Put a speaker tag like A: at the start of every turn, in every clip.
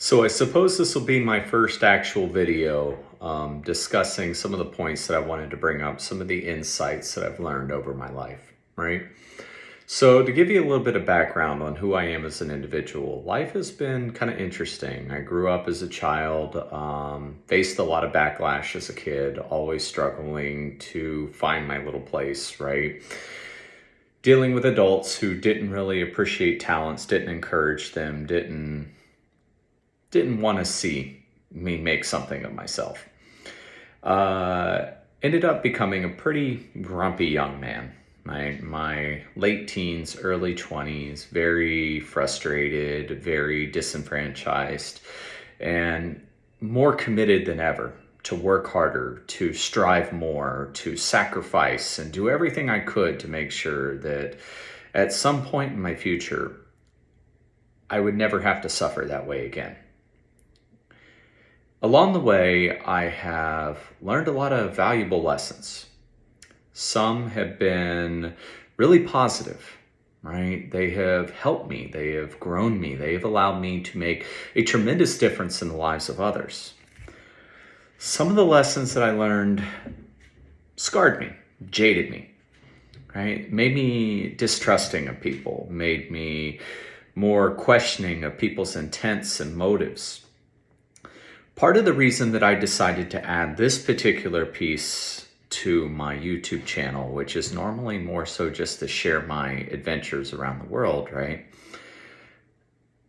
A: So I suppose this will be my first actual video discussing some of the points that I wanted to bring up, some of the insights that I've learned over my life, right? So to give you a little bit of background on who I am as an individual, life has been kind of interesting. I grew up as a child, faced a lot of backlash as a kid, always struggling to find my little place, right? Dealing with adults who didn't really appreciate talents, didn't encourage them, didn't want to see me make something of myself. Ended up becoming a pretty grumpy young man. My late teens, early 20s, very frustrated, very disenfranchised, and more committed than ever to work harder, to strive more, to sacrifice, and do everything I could to make sure that at some point in my future, I would never have to suffer that way again. Along the way, I have learned a lot of valuable lessons. Some have been really positive, right? They have helped me. They have grown me. They have allowed me to make a tremendous difference in the lives of others. Some of the lessons that I learned scarred me, jaded me, right? Made me distrusting of people, made me more questioning of people's intents and motives. Part of the reason that I decided to add this particular piece to my YouTube channel, which is normally more so just to share my adventures around the world, right?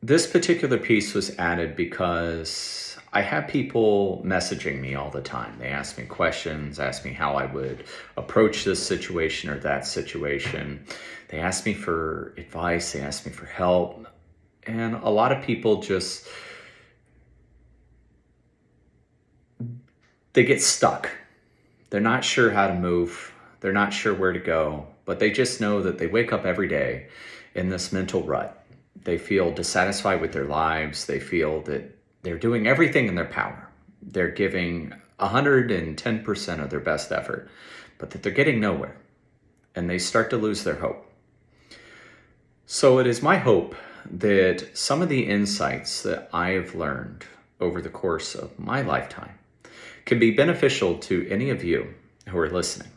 A: This particular piece was added because I have people messaging me all the time. They ask me questions, ask me how I would approach this situation or that situation. They ask me for advice, they ask me for help. And a lot of people just, they get stuck. They're not sure how to move. They're not sure where to go, but they just know that they wake up every day in this mental rut. They feel dissatisfied with their lives. They feel that they're doing everything in their power. They're giving 110% of their best effort, but that they're getting nowhere, and they start to lose their hope. So it is my hope that some of the insights that I have learned over the course of my lifetime can be beneficial to any of you who are listening.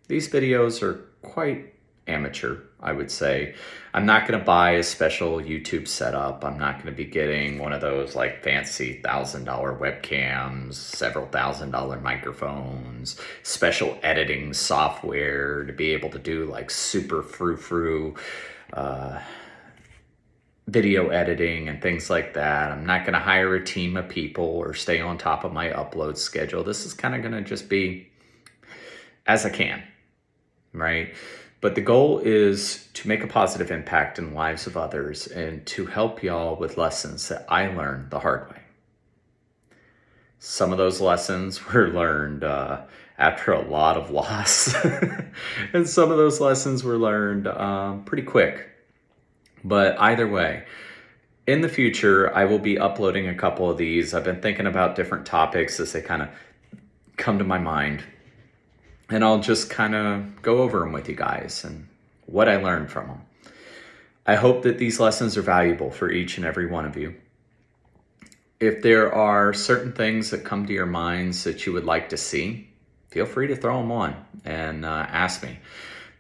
A: These videos are quite amateur, I would say. I'm not going to buy a special YouTube setup. I'm not going to be getting one of those like fancy $1,000 webcams, several $1,000 microphones, special editing software to be able to do like super frou-frou video editing and things like that. I'm not going to hire a team of people or stay on top of my upload schedule. This is kind of going to just be as I can, right? But the goal is to make a positive impact in the lives of others and to help y'all with lessons that I learned the hard way. Some of those lessons were learned after a lot of loss. And some of those lessons were learned pretty quick. But either way, in the future, I will be uploading a couple of these. I've been thinking about different topics as they kind of come to my mind. And I'll just kind of go over them with you guys and what I learned from them. I hope that these lessons are valuable for each and every one of you. If there are certain things that come to your minds that you would like to see, feel free to throw them on and ask me.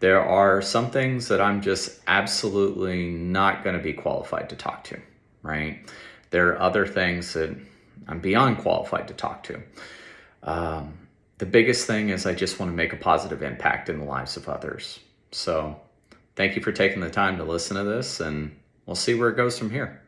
A: There are some things that I'm just absolutely not going to be qualified to talk to, right? There are other things that I'm beyond qualified to talk to. The biggest thing is I just want to make a positive impact in the lives of others. So thank you for taking the time to listen to this, and we'll see where it goes from here.